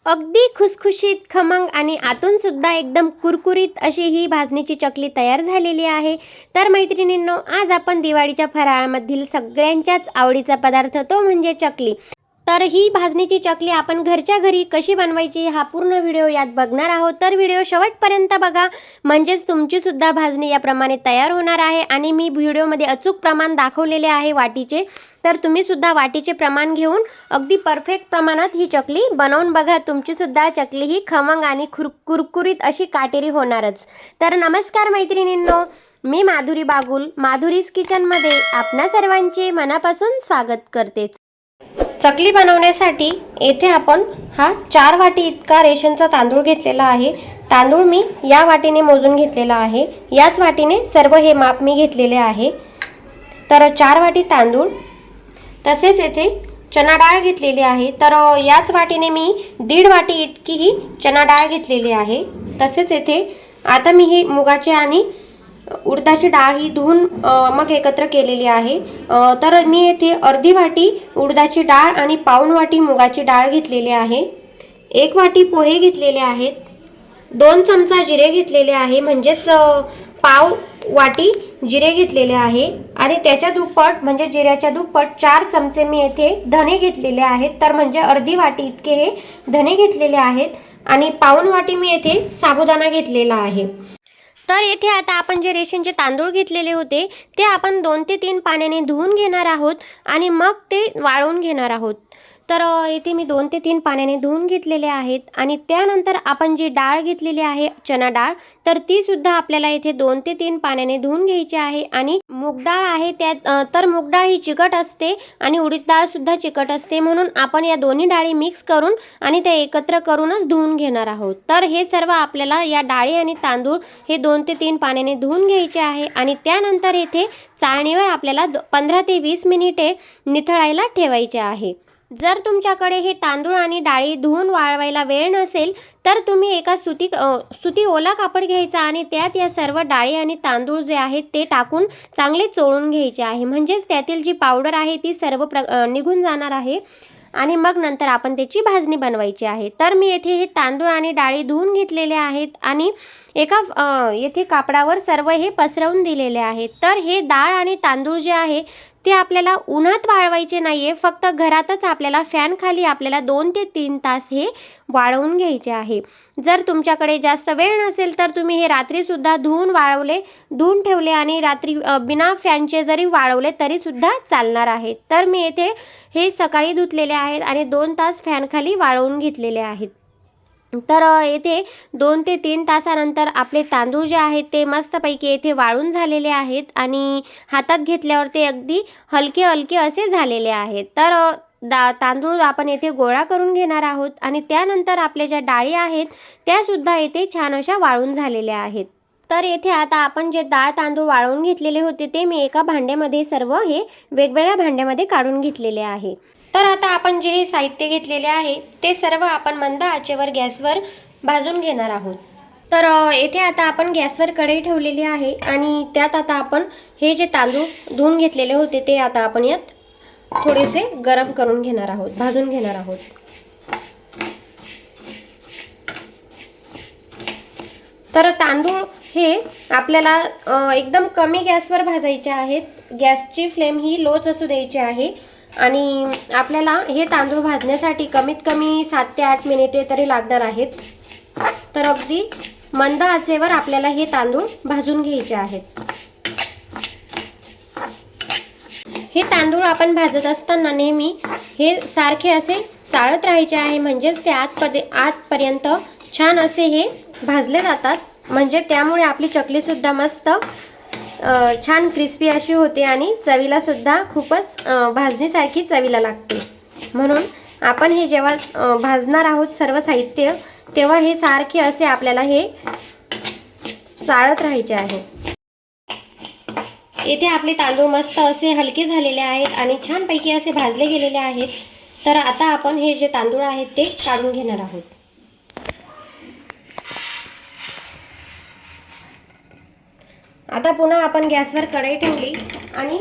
अगदी खुसखुशीत, खमंग आणि आतून सुद्धा एकदम कुरकुरीत अशी ही भाजणीची चकली तयार झालेली आहे। तर मैत्रिणींनो, आज आपण दिवाळीच्या फराळामधील सगळ्यांच्याच आवडीचा पदार्थ तो म्हणजे चकली। तर ही भाजणीची चकली आपण घरच्या घरी कशी बनवायची हा पूर्ण व्हिडिओ यात बघणार आहोत। तर व्हिडिओ शेवटपर्यंत बघा, म्हणजेच तुमची सुद्धा भाजणी याप्रमाणे तयार होणार आहे। आणि मी व्हिडिओमध्ये अचूक प्रमाण दाखवलेले आहे वाटीचे, तर तुम्ही सुद्धा वाटीचे प्रमाण घेऊन अगदी परफेक्ट प्रमाणात ही चकली बनवून बघा। तुमची सुद्धा चकली ही खमंग आणि कुरकुरीत अशी काटेरी होणारच। तर नमस्कार मैत्रिणींनो, मी माधुरी बागुल, माधुरीज किचनमध्ये आपणा सर्वांचे मनापासून स्वागत करते। चकली बनवण्यासाठी येथे आपण हा 4 वाटी इतका रेशनचा तांदूळ घेतलेला आहे। तांदूळ मी या वाटीने मोजून घेतलेला आहे, याच वाटीने सर्व हे माप मी घेतलेले आहे। तर 4 वाटी तांदूळ, तसेच येथे चना डाळ घेतलेली आहे। तर याच वाटीने मी 1.5 वाटी इतकी ही चना डाळ घेतलेली आहे। तसेच येथे आता मी ही मुगाची आणि उडदाची डाळ ही धुवून मग एकत्र केलेली आहे। तर मी येथे अर्धी वाटी उडदाची डाळ आणि पाऊण वाटी मुगाची डाळ घेतलेली आहे। 1 वाटी पोहे घेतलेले आहेत, 2 चमचा जिरे घेतलेले आहे, म्हणजेच पाव वाटी जिरे घेतलेले आहे। आणि त्याच्या दुप्पट म्हणजे जिऱ्याच्या दुप्पट 4 चमचे मी येथे धने घेतलेले आहेत। तर म्हणजे अर्धी वाटी इतके हे धने घेतलेले आहेत। आणि पाऊण वाटी मी येथे साबुदाणा घेतलेला आहे। तर येथे आता आपण जे रेशनचे तांदूळ घेतलेले होते ते आपण 2 ते 3 पाण्याने धुवून घेणार आहोत आणि मग ते वाळवून घेणार आहोत। तर येथे मी 2 ते 3 पाण्याने धुवून घेतलेले आहेत। आणि त्यानंतर आपण जी डाळ घेतलेली आहे चना डाळ, तर ती सुद्धा आपल्याला येथे 2 ते 3 पाण्याने धुवून घ्यायची आहे। आणि मूग डाळ आहे त्यात, तर मूग डाळ ही चिकट असते आणि उडीद डाळ सुद्धा चिकट असते, म्हणून आपण या दोन्ही डाळी मिक्स करून आणि त्या एकत्र करूनच धुवून घेणार आहोत। तर हे सर्व आपल्याला या डाळी आणि तांदूळ हे 2 ते 3 पाण्याने धुवून घ्यायचे आहे। आणि त्यानंतर येथे चाळणीवर आपल्याला 15 ते 20 मिनिटे निथळायला ठेवायचे आहे। जर तुमच्याकडे हे तांदूळ आणि डाळी धुवून वाळवायला वेळ नसेल तर तुम्ही एका सुती ओला कापड घ्यायचा आणि त्यात या सर्व डाळी आणि तांदूळ जे आहेत ते टाकून चांगले चोळून घ्यायचे आहे, म्हणजेच त्यातील जी पावडर आहे ती सर्व निघून जाणार आहे। आणि मग नंतर आपण त्याची भाजणी बनवायची आहे। तर मी येथे हे तांदूळ आणि डाळी धुवून घेतलेले आहेत आणि एका येथे कापडावर सर्व हे पसरवून दिलेले आहेत। तर हे डाळ आणि तांदूळ जे आहे ते आपल्याला उन्हात वाळवायचे नाहीये, फक्त घरातच आपल्याला फॅन खाली आपल्याला 2 ते 3 तास हे वाळवून घ्यायचे आहे। जर तुमच्याकडे जास्त वेळ नसेल तर तुम्ही हे रात्री सुद्धा धुवून ठेवले आणि रात्री बिना फॅनचे जरी वाळवले तरी सुद्धा चालणार आहे। तर मी येथे हे सकाळी धुतलेले आहेत आणि 2 तास फॅन खाली वाळवून घेतलेले आहेत। तर येथे 2 ते 3 तासानंतर आपले तांदूळ जे आहेत ते मस्तपैकी येथे वाळून झालेले आहेत आणि हातात घेतल्यावर ते अगदी हलके हलके असे झालेले आहेत। तर तांदूळ आपण येथे गोळा करून घेणार आहोत आणि त्यानंतर आपल्या ज्या डाळी आहेत त्या सुद्धा येथे छान अशा वाळून झालेल्या आहेत। तर येथे आता आपण जे डाळ तांदूळ वाळवून घेतलेले होते ते मी एका भांड्यामध्ये सर्व हे वेगवेगळ्या भांड्यामध्ये काढून घेतलेले आहे। तर आता आपण जे हे साहित्य घेतलेले आहे ते सर्व आपण मंद आचेवर गॅसवर भाजून घेणार आहोत। तर येथे आता आपण गॅसवर कढई ठेवलेली आहे आणि त्यात आता आपण हे जे तांदूळ धुवून घेतलेले होते ते आता आपण यात थोडेसे गरम करून घेणार आहोत, भाजून घेणार आहोत। तर तांदूळ हे आपल्याला एकदम कमी गॅसवर भाजायचे आहेत। गॅसची फ्लेम ही लोच असू द्यायची आहे आणि आपल्याला हे तांदूळ भाजण्यासाठी कमीत कमी 7 ते 8 मिनिटे तरी लागणार आहेत। तर अगदी मंद आचेवर आपल्याला हे तांदूळ भाजून घ्यायचे आहेत। हे तांदूळ आपण भाजत असताना नेहमी हे सारखे असे चाळत राहायचे आहे, म्हणजेच ते आतपर्यंत छान असे हे भाजले जातात, म्हणजे त्यामुळे आपली चकली सुद्धा मस्त छान क्रिस्पी अशी होते आणि चवीला सुद्धा खूपच भाजणीसारखी चवीला लागते। म्हणून आपण हे जेव्हा भाजणार आहोत सर्व साहित्य तेव्हा हे सारखे असे आपल्याला हे चाळत राहायचे आहे। येथे आपले तांदूळ मस्त असे हलके झालेले आहेत आणि छानपैकी असे भाजले गेलेले आहेत। तर आता आपण हे जे तांदूळ आहेत ते काढून घेणार आहोत। आता पुन्हा आपण गॅसवर कढई ठेवली आणि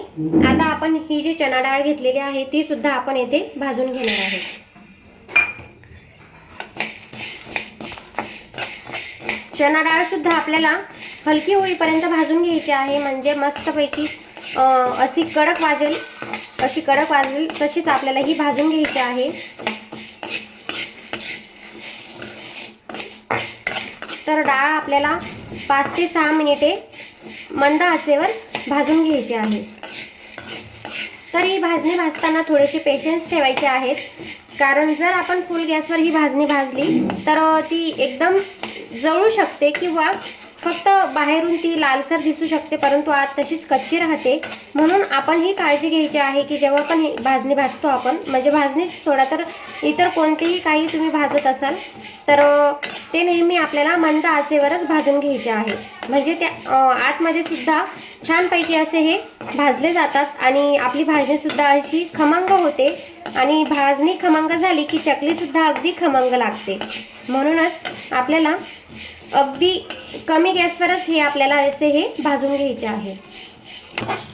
आता आपण ही जी चना डाळ घेतलेली आहे ती सुद्धा आपण येथे भाजून घेणार आहोत। चणा डाळ सुद्धा आपल्याला हलकी होईपर्यंत भाजून घ्यायची आहे, म्हणजे मस्तपैकी अशी कडक वाजेल, तशीच आपल्याला ही भाजून घ्यायची आहे. तर डाळ आपल्याला 5 ते 6 मिनिटे मंद आचेवर भाजून घ्यायची आहे. तर ही भाजणी भाजताना थोडेसे पेशन्स ठेवायचे आहेत, कारण जर आपण फुल गॅसवर ही भाजणी भाजली तर ती एकदम जळू शकते किंवा फक्त बाहेरून ती लालसर दिसू शकते, परंतु आत तशीच कच्ची राहते. म्हणून आपण ही काळजी घ्यायची आहे की जेव्हा पण ही भाजणी भाजतो आपण, म्हणजे भाजणीच सोडा तर इतर कोणतेही काही तुम्ही भाजत असाल तर ते नेहमी आपल्याला मंद आचेवरच भाजून घ्यायचे आहे, म्हणजे त्या आतमध्ये सुद्धा छानपैकी असे हे भाजले जातात आणि आपली भाजणीसुद्धा अशी खमंग होते. आणि भाजणी खमंग झाली की चकलीसुद्धा अगदी खमंग लागते. म्हणूनच आपल्याला अगदी कमी गॅसवरच हे आपल्याला असे हे भाजून घ्यायचे आहे.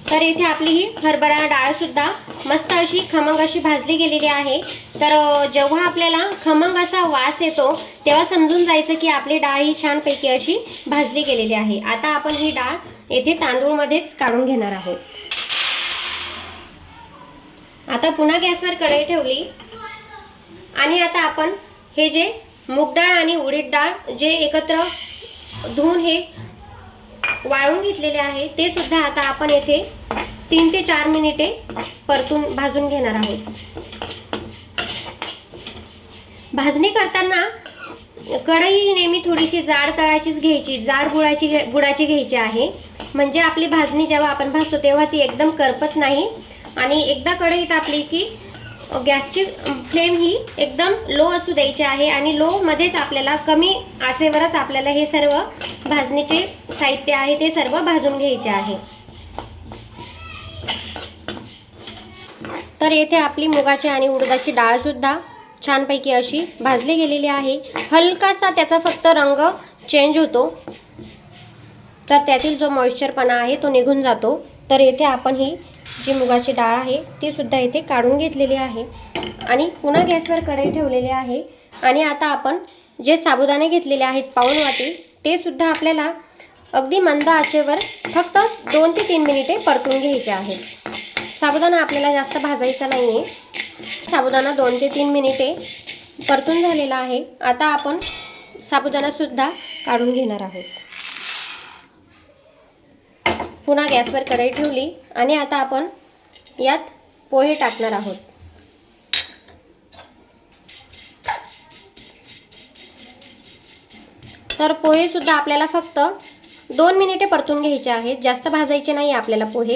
तर इथे आपली ही हरभरा डाळसुद्धा मस्त अशी खमंग अशी भाजली गेलेली आहे. तर जेव्हा आपल्याला खमंग असा वास येतो तेव्हा समजून जायचं की आपली डाळ ही छानपैकी अशी भाजली गेलेली आहे. आता आपण ही डाळ येथे तांदूळमध्येच काढून घेणार आहोत. आता पुन्हा गॅसवर कढई ठेवली आणि आता आपण हे जे मूग डाळ आणि उडीद डाळ जे एकत्र धुवून हे वाळून घेतलेले आहे ते सुद्धा आता आपण येथे 3 ते 4 मिनिटे परतून भाजून घेणार आहोत. भाजणी करताना कढई नेहमी थोडीशी जाड तळाचीच घ्यायची, जाड बुडाची घ्यायची आहे, म्हणजे आपली भाजणी जेव्हा आपण भाजतो तेव्हा ती एकदम करपत नाही. आणि एकदा कढई तापली की गॅसची फ्लेम ही एकदम लो असू द्यायची आहे आणि लो मध्येच आपल्याला कमी आचेवरच आपल्याला हे सर्व भाजणीचे साहित्य आहे ते सर्व भाजून घ्यायचे आहे. तर येथे आपली मुगाची आणि उडदाची डाळ सुद्धा छानपैकी अशी भाजली गेलेली आहे. हलकासा त्याचा फक्त रंग चेंज होतो, तर त्यातील जो मॉइश्चरपणा आहे तो निघून जातो. तर येथे आपण ही जी मुगाची डाळ आहे ती सुद्धा इथे काढून घेतलेली आहे आणि पुन्हा गॅसवर कढई ठेवलेली आहे. आणि आता आपण जे साबुदाणे घेतलेले आहेत पाऊण वाटी ते सुद्धा आपल्याला अगदी मंद आचेवर फक्त 2 ते 3 मिनिटे परतून घ्यायचे आहेत. साबुदाणा आपल्याला जास्त भाजायचा नाही आहे. साबुदाणा 2 ते 3 मिनिटे परतून झालेला आहे. आता आपण साबुदाणा सुद्धा काढून घेणार आहोत. पुन्हा गॅसवर कढई ठेवली आणि आता आपण यात पोहे टाकणार आहोत. तर पोहे सुद्धा आपल्याला फक्त 2 मिनिटे परतून घ्यायचे आहेत, जास्त भाजायचे नाही आपल्याला पोहे.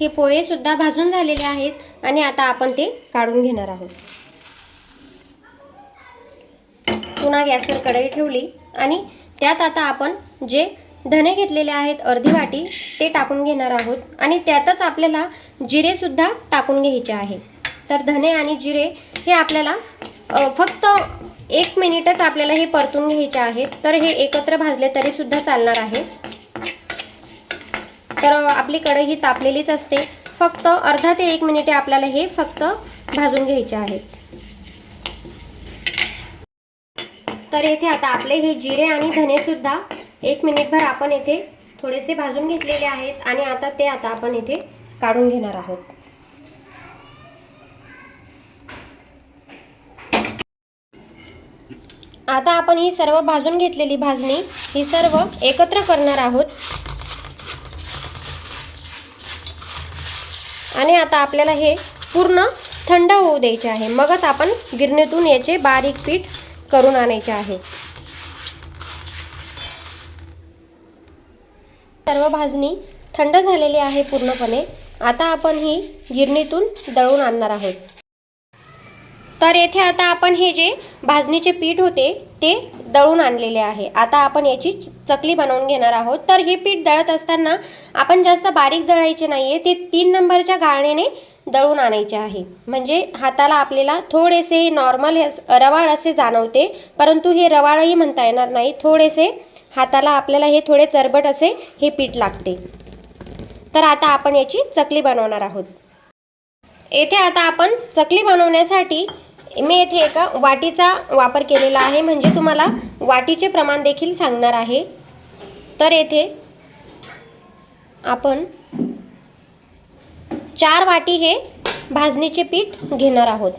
हे पोहे सुद्धा भाजून झालेले आहेत आणि आता आपण ते काढून घेणार आहोत. पुन्हा गॅसवर कढई ठेवली आणि त्यात आता आपण जे धने घेतलेले आहेत अर्धी वाटी ते टाकून घेणार आहोत आणि त्यातच आपल्याला जिरे सुद्धा टाकून घ्यायचे आहे. तर धने आणि जिरे हे आपल्याला फक्त 1 मिनिटच आपल्याला हे परतून घ्यायचे आहेत. तर हे एकत्र भाजले तरी सुद्धा चालणार आहे. तर आपली कढई ही तापलेलीच असते, फक्त अर्धा ते 1 मिनिटे आपल्याला हे फक्त भाजून घ्यायचे आहेत. तर येथे आता आपले हे जिरे आणि धने सुद्धा 1 मिनिटभर आपण येथे थोडेसे भाजून घेतलेले आहेत आणि आता ते आपण येथे काढून घेणार आहोत. आता आपण ही सर्व भाजून घेतलेली भाजणी ही सर्व एकत्र करणार आहोत आणि आता आपल्याला हे पूर्ण थंड होऊ द्यायचे आहे. मगच आपण गिरणीतून याचे बारीक पीठ करून आणायचे आहे. सर्व भाजणी थंड झालेली आहे पूर्णपणे. आता आपण ही गिरणीतून दळून आणणार आहोत. तर येथे आता आपण हे जे भाजणीचे पीठ होते ते दळून आणलेले आहे. आता आपण याची चकली बनवून घेणार आहोत. तर हे पीठ दळत असताना आपण जास्त बारीक दळायचे नाहीये, ते 3 नंबरच्या गाळणीने दळून आणायचे आहे. म्हणजे हाताला आपल्याला थोडेसे नॉर्मल रवाळ असे जाणवते, परंतु हे रवाळही म्हणता येणार नाही. थोडेसे हाताला आपल्याला हे थोडे चरबट असे हे पीठ लागते. तर आता आपण याची चकली बनवणार आहोत. येथे आता आपण चकली बनवण्यासाठी मी येथे एका वाटीचा वापर केलेला आहे, म्हणजे तुम्हाला वाटीचे प्रमाण देखील सांगणार आहे। तर येथे आपण 4 वाटी हे भाजणीचे पीठ घेणार आहोत।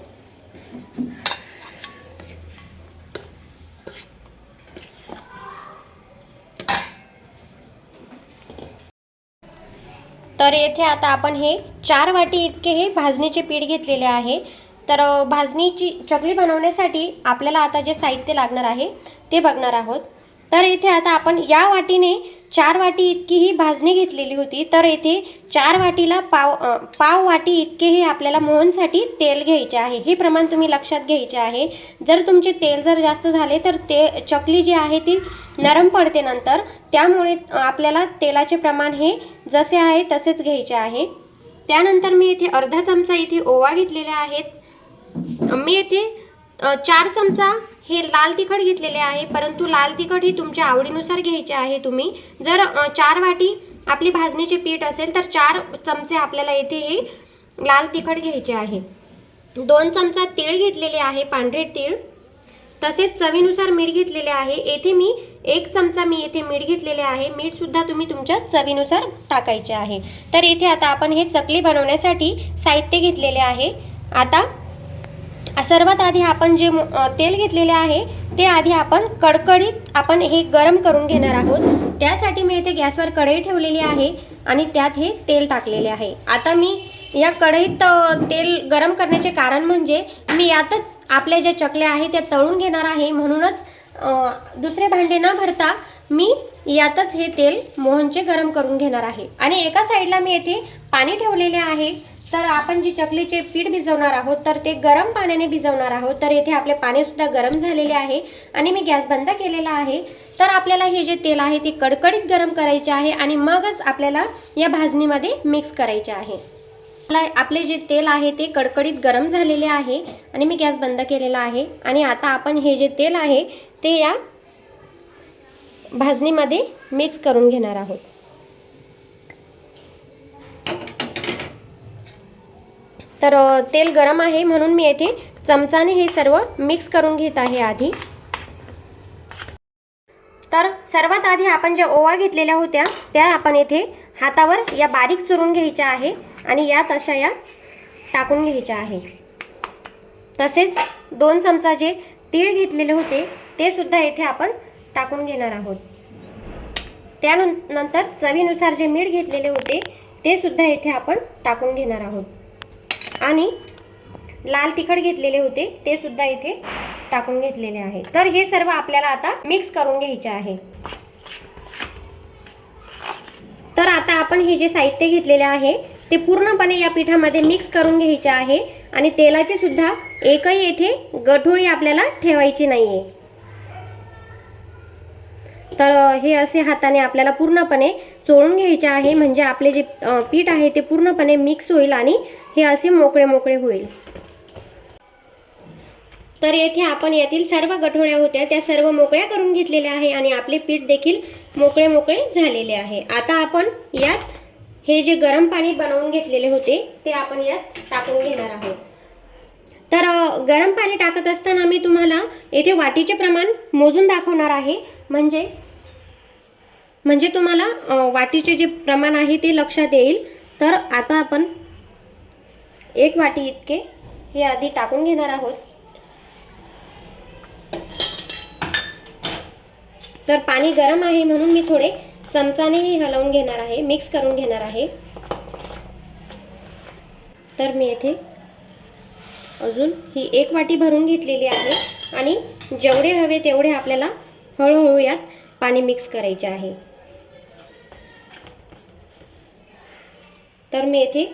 तर येथे आता आपण हे 4 वाटी इतके हे भाजणीचे पीठ घेतलेले आहे। तर भाजणीची चकली बनवण्यासाठी आपल्याला आता जे साहित्य लागणार आहे ते बघणार आहोत। तर इथे आता आपण या वाटीने 4 वाटी इतकी ही भाजणी घेतलेली होती। तर येथे 4 वाटीला पाव वाटी इतके हे आपल्याला मोहनसाठी तेल घ्यायचे आहे। हे प्रमाण तुम्ही लक्षात घ्यायचे आहे। जर तुमचे तेल जर जास्त झाले तर ते चकली जी आहे ती नरम पडते नंतर, त्यामुळे आपल्याला तेलाचे प्रमाण हे जसे आहे तसेच घ्यायचे आहे। त्यानंतर मी इथे अर्धा चमचा इथे ओवा घेतलेले आहेत। मी येथे 4 चमचा हे लाल तिखट घेतलेले आहे, परंतु लाल तिखट ही तुमच्या आवडीनुसार घ्यायचे आहे। तुम्ही जर 4 वाटी आपली भाजणीचे पीठ असेल तर 4 चमचे आपल्याला येथे हे लाल तिखट घ्यायचे आहे। 2 चमचा तीळ घेतलेले आहे, पांढरे तीळ। तसेच चवीनुसार मीठ घेतलेले आहे। येथे मी 1 चमचा मी येथे मीठ घेतलेले आहे। मीठ सुद्धा तुम्ही तुमच्या चवीनुसार टाकायचे आहे। तर इथे आता आपण हे चकली बनवण्यासाठी साहित्य घेतलेले आहे। आता सर्वात आधी आपण जे तेल घेतलेले आहे ते आधी आपण कडकडीत आपण हे गरम करून घेणार आहोत। त्यासाठी मी इथे गॅसवर कढई ठेवलेली आहे आणि त्यात हे तेल टाकलेले आहे। आता मी या कढईत तेल गरम करण्याचे कारण म्हणजे मी यातच आपल्या ज्या चकल्या आहेत त्या तळून घेणार आहे, म्हणूनच दुसरे भांडे न भरता मी यातच हे तेल मोहनचे गरम करून घेणार आहे। आणि एका साईडला मी येथे पाणी ठेवलेले आहे। तर आपण जी चकलीचे पीठ भिजवणार आहोत तर ते गरम पाण्याने भिजवणार आहोत। तर येथे आपले पाणी सुद्धा गरम झालेले आहे आणि मी गॅस बंद केलेला आहे। तर आपल्याला हे जे तेल आहे ते कडकडीत गरम करायचे आहे आणि मगच आपल्याला या भाजणीमध्ये मिक्स करायचे आहे। आपले जे तेल आहे ते कडकडीत गरम झालेले आहे आणि मी गॅस बंद केलेला आहे। आणि आता आपण हे जे तेल आहे ते या भाजणीमध्ये मिक्स करून घेणार आहोत। तर तेल गरम आहे म्हणून मी येथे चमचाने हे सर्व मिक्स करून घेत आहे आधी। तर सर्वात आधी आपण ज्या ओवा घेतलेल्या होत्या त्या आपण येथे हातावर या बारीक चुरून घ्यायच्या आहे आणि यात अशा या टाकून घ्यायच्या आहे। तसेच 2 चमचा जे तीळ घेतलेले होते ते सुद्धा येथे आपण टाकून घेणार आहोत। त्यानंतर चवीनुसार जे मीठ घेतलेले होते ते सुद्धा येथे आपण टाकून घेणार आहोत आणि लाल तिखट घेतलेले होते ते सुद्धा इथे टाकून घेतलेले आहे। तर हे सर्व आपल्याला आता मिक्स करून घ्यायचे आहे। तर आता आपण हे जे साहित्य घेतलेले आहे ते पूर्णपणे या पिठामध्ये मिक्स करून घ्यायचे आहे आणि तेलाचे सुद्धा एकही येथे गठोळी आपल्याला ठेवायची नाहीये। तर हे असे हाताने आपल्याला पूर्णपणे चोळून घ्यायचे आहे, म्हणजे आपले जे पीठ आहे ते पूर्णपणे मिक्स होईल आणि हे असे मोकळे मोकळे होईल। तर येथे आपण यातील सर्व गठोळ्या होत्या त्या सर्व मोकळ्या करून घेतलेल्या आहे आणि आपले पीठ देखील मोकळे मोकळे झालेले आहे। आता आपण यात हे जे गरम पाणी बनवून घेतलेले होते ते आपण यात टाकून घेणार आहोत। तर गरम पाणी टाकत असताना मी तुम्हाला येथे वाटीचे प्रमाण मोजून दाखवणार आहे, म्हणजे तुम्हाला वाटीचे जे प्रमाण आहे ते लक्षात येईल। तर आता आपण 1 वाटी इतके हे आधी टाकून घेणार आहोत। तर पाणी गरम आहे म्हणून मी थोडे चमचाने हे हलवून घेणार आहे, मिक्स करून घेणार आहे। तर मी येथे अजून ही 1 वाटी भरून घेतलेली आहे आणि जेवढे हवे तेवढे आपल्याला हळूहळू यात पाणी मिक्स करायचे आहे। तर मी येथे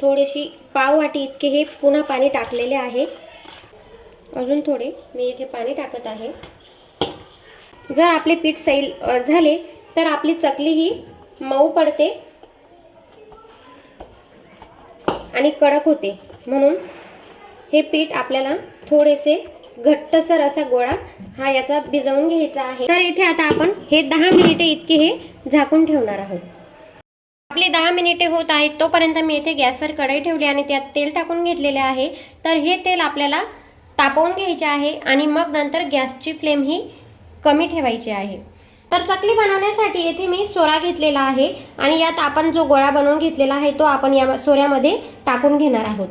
थोडीशी पाव वाटी इतके हे पुन्हा पाणी टाकलेले आहे। अजून थोडे मी इथे पाणी टाकत आहे। जर आपले पीठ सैल झाले तर आपली चकली ही मऊ पडते आणि कडक होते, म्हणून हे पीठ आपल्याला थोडेसे घट्टसर असा गोळा हा याचा भिजवून घ्यायचा आहे। तर इथे आता आपण हे 10 मिनिटे इतके हे झाकून ठेवणार आहोत। आपले 10 मिनिटे होत आहेत तोपर्यंत मी इथे गॅसवर कढई ठेवली आणि त्यात तेल टाकून घेतलेले आहे। तर हे तेल आपल्याला तापवून घ्यायचे आहे आणि मग नंतर गॅसची फ्लेम ही कमी ठेवायची आहे। तर चकली बनवण्यासाठी येथे मी सोरा घेतलेला आहे आणि यात आपण जो गोळा बनवून घेतलेला आहे तो आपण या सोऱ्यामध्ये टाकून घेणार आहोत।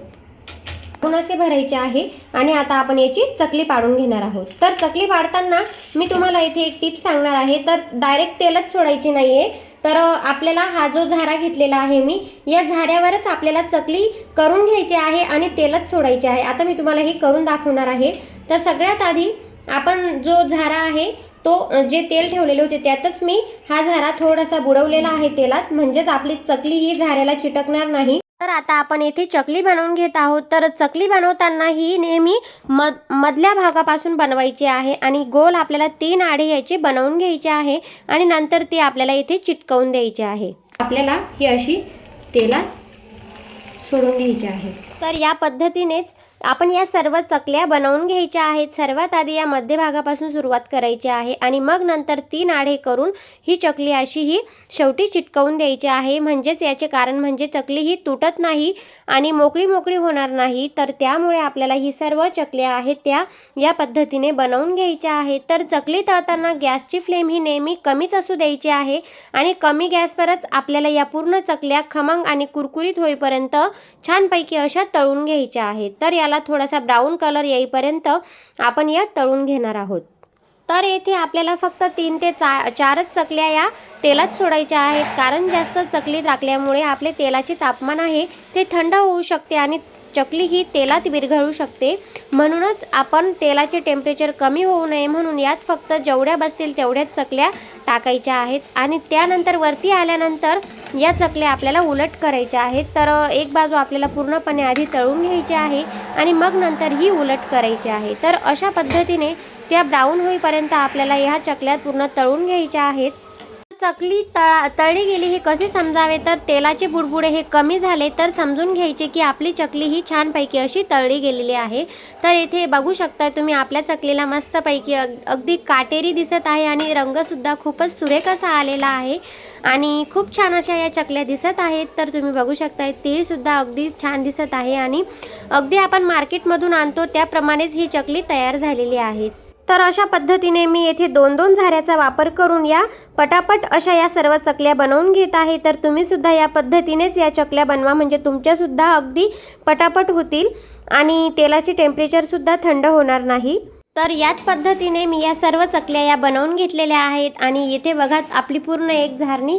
असे भरायचे आहे आणि आता आपण याची चकली पाडून घेणार आहोत। तर चकली पाडताना मी तुम्हाला इथे एक टिप सांगणार आहे, तर डायरेक्ट तेलच सोडायची नाहीये। तर आपल्याला हा जो झारा घेतलेला आहे मी, या झाऱ्यावरच आपल्याला चकली करून घ्यायची आहे आणि तेलच सोडायचे आहे। आता मी तुम्हाला हे करून दाखवणार आहे। तर सगळ्यात आधी आपण जो झारा आहे तो जे तेल ठेवलेले होते त्यातच मी हा झारा थोडासा बुडवलेला आहे तेलात, म्हणजेच आपली चकली ही झाऱ्याला चिटकणार नाही। तर आता आपण येथे चकली बनवून घेत आहोत। तर चकली बनवताना ही नेहमी मधल्या भागापासून बनवायची आहे आणि गोल आपल्याला 3 आडे याचे बनवून घ्यायचे आहे आणि नंतर ती आपल्याला इथे चिटकवून द्यायची आहे। आपल्याला ही अशी तेलात सोडून घ्यायची आहे। तर या पद्धतीनेच आपण या सर्व चकल्या बनवून घ्यायच्या आहेत। सर्वात आधी या मध्यभागापासून सुरुवात करायची आहे आणि मग नंतर 3 आडे करून ही चकली अशी ही शेवटी चिटकवून द्यायची आहे। म्हणजेच याचे कारण म्हणजे चकली ही तुटत नाही आणि मोकळी होणार नाही। तर त्यामुळे आपल्याला ही सर्व चकल्या आहेत त्या या पद्धतीने बनवून घ्यायच्या आहेत। तर चकली तळताना गॅसची फ्लेम ही नेहमी कमीच असू द्यायची आहे आणि कमी गॅसवरच आपल्याला या पूर्ण चकल्या खमंग आणि कुरकुरीत होईपर्यंत छानपैकी अशा तळून घ्यायच्या आहेत। तर याला थोडासा ब्राऊन कलर येईपर्यंत आपण या तळून घेणार आहोत। तर येथे आपल्याला फक्त 3 ते 4च चकल्या या तेलात सोडायच्या आहेत, कारण जास्त चकली टाकल्यामुळे आपले तेलाचे तापमान आहे ते थंड होऊ शकते आणि चकली ही तेलात विरघळू शकते। म्हणूनच आपण तेलाचे टेम्परेचर कमी होऊ नये म्हणून यात फक्त जेवढ्या बसतील तेवढ्याच चकल्या टाकायच्या आहेत आणि त्यानंतर वरती आल्यानंतर या चकल्या आपल्याला उलट करायच्या आहेत। तर एक बाजू आपल्याला पूर्णपणे आधी तळून घ्यायची आहे आणि मग नंतर ही उलट करायची आहे। तर अशा पद्धतीने त्या ब्राऊन होईपर्यंत आपल्याला ह्या चकल्या पूर्ण तळून घ्यायच्या आहेत। चकली तळली गेली हे कसे समजावे, तर तेलाचे बुडबुडे हे कमी झाले तर समजून घ्यायचे की आपली चकली ही छानपैकी अशी तळली गेलेली आहे। तर इथे बघू शकता तुम्ही आपल्या चकलीला मस्तपैकी अगदी काटेरी दिसत आहे आणि रंगसुद्धा खूपच सुरेख असा आलेला आहे आणि खूप छान अशा या चकल्या दिसत आहेत। तर तुम्ही बघू शकता तेलसुद्धा अगदी छान दिसत आहे आणि अगदी आपण मार्केटमधून आणतो त्याप्रमाणेच ही चकली तयार झालेली आहे। तर अशा पद्धतीने मी येथे 2-2 झाऱ्याचा वापर करून या पटापट अशा या सर्व चकल्या बनवून घेत आहे। तर तुम्ही सुद्धा या पद्धतीनेच या चकल्या बनवा, म्हणजे तुमच्या सुद्धा अगदी पटापट होतील आणि तेलाचे टेम्परेचर सुद्धा थंड होणार नाही। तर याच पद्धतीने मी या सर्व चकल्या या बनवून घेतलेल्या आहेत आणि येथे बघा आपली पूर्ण एक झारणी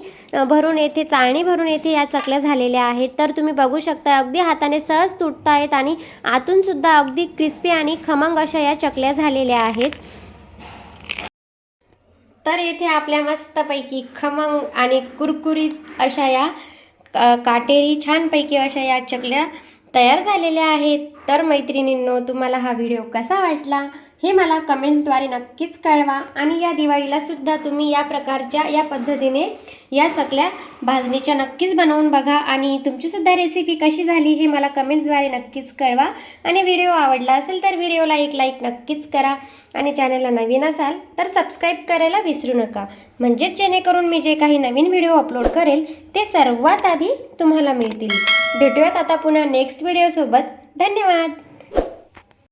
भरून येथे चाळणी भरून येथे या चकल्या झालेल्या आहेत। तर तुम्ही बघू शकता अगदी हाताने सहज तुटता आहेत आणि आतून सुद्धा अगदी क्रिस्पी आणि खमंग अशा या चकल्या झालेल्या आहेत। तर येथे आपल्या मस्तपैकी खमंग आणि कुरकुरीत अशा या काटेरी छानपैकी अशा या चकल्या तयार झालेल्या आहेत। तर मैत्रिणींनो, तुम्हाला हा व्हिडिओ कसा वाटला हे मला कमेंट्सद्वारे नक्कीच कळवा आणि या दिवाळीला सुद्धा तुम्ही या प्रकारच्या या पद्धतीने या चकल्या भाजणीच्या नक्कीच बनवून बघा आणि तुमची सुद्धा रेसिपी कशी झाली हे मला कमेंट्सद्वारे नक्कीच कळवा। आणि व्हिडिओ आवडला असेल तर व्हिडिओला एक लाईक नक्कीच करा आणि चॅनलला नवीन असाल तर सबस्क्राईब करायला विसरू नका, म्हणजेच जेणेकरून मी जे काही नवीन व्हिडिओ अपलोड करेल ते सर्वात आधी तुम्हाला मिळतील। भेटूयात आता पुन्हा नेक्स्ट व्हिडिओसोबत। धन्यवाद।